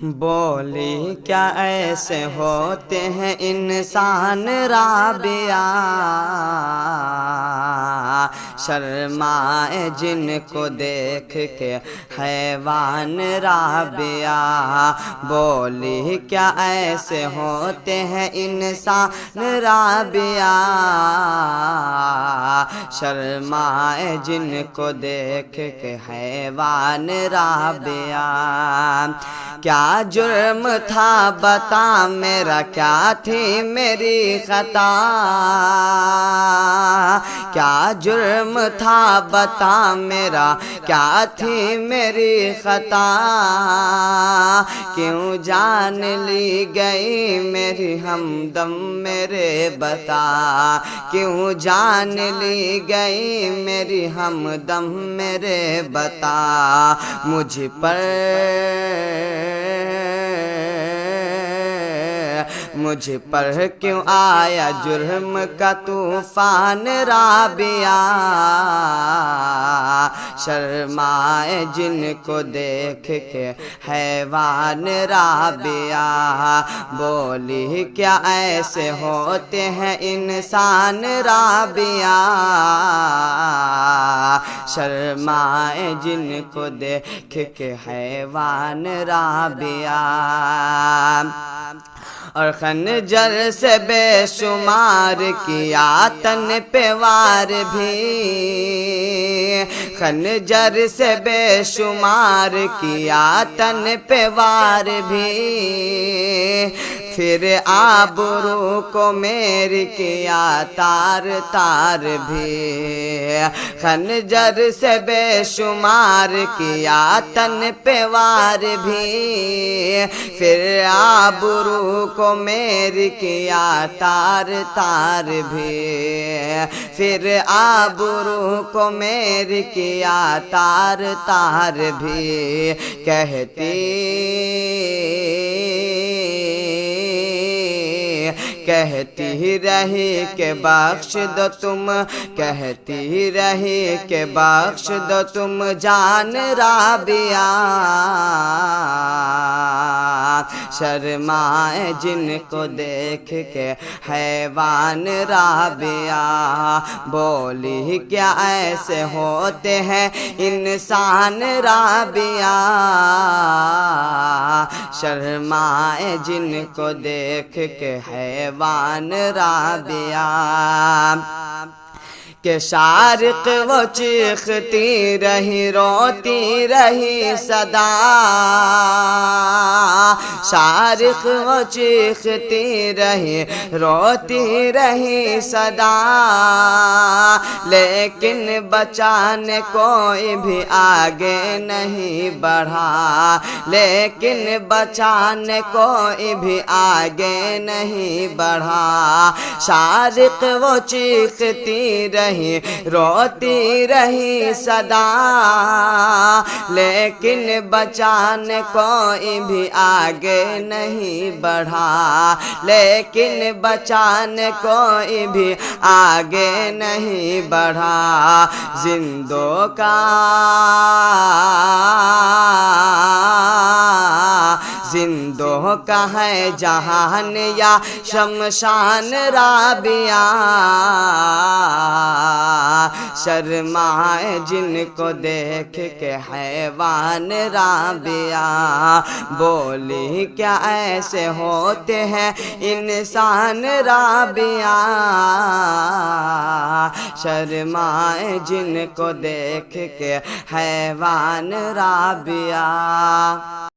بولی کیا ایسے ہوتے ہیں انسان رابعہ، شرمائے جن کو دیکھ کے حیوان رابعہ۔ بولی کیا ایسے ہوتے ہیں انسان رابعہ، شرمائے جن کو دیکھ کے حیوان رابعہ۔ کیا جرم تھا بتا میرا، کیا تھی میری خطا، کیا جرم تھا بتا میرا، کیا تھی میری خطا، کیوں جان لی گئی میری ہمدم میرے بتا، کیوں جان لی گئی میری ہمدم میرے بتا، مجھ پر کیوں آیا جرم کا طوفان رابعہ، شرمائے جن کو دیکھ کے حیوان رابعہ۔ بولی کیا ایسے ہوتے ہیں انسان رابعہ، شرمائے جن کو دیکھ کے حیوان رابعہ۔ اور خنجر سے بے شمار کیا تن پہ وار بھی، خنجر سے بے شمار کیا تن پہ وار بھی، پھر آبرو کو میری کیا تار تار بھی، خنجر سے بے شمار کیا تن پہ وار بھی، پھر آبرو کو میری کیا تار تار بھی، پھر آبرو کو میری کیا تار تار بھی، کہتی رہی کہ بخش دو تم، کہتی رہی کہ بخش دو تم جان رابعہ، شرمائے جن کو دیکھ کے حیوان رابعہ۔ بولی کیا ایسے ہوتے ہیں انسان رابعہ، شرمائے جن کو دیکھ کے حیوان رابعہ۔ کہ شارق وہ چیختی رہی روتی رہی صدا، شارق وہ چیختی رہی روتی رہی صدا، لیکن بچانے کوئی بھی آگے نہیں بڑھا، لیکن بچانے کوئی بھی آگے نہیں بڑھا، شارق وہ چیختی رہی روتی رہی صدا، لیکن بچانے کوئی بھی آگے نہیں بڑھا، لیکن بچانے کوئی بھی آگے نہیں بڑھا، زندوں کا زندوں کا ہے جہان یا شمشان رابعہ، شرمائے جن کو دیکھ کے حیوان رابعہ۔ بولی کیا ایسے ہوتے ہیں انسان رابعہ، شرمائے جن کو دیکھ کے حیوان رابعہ۔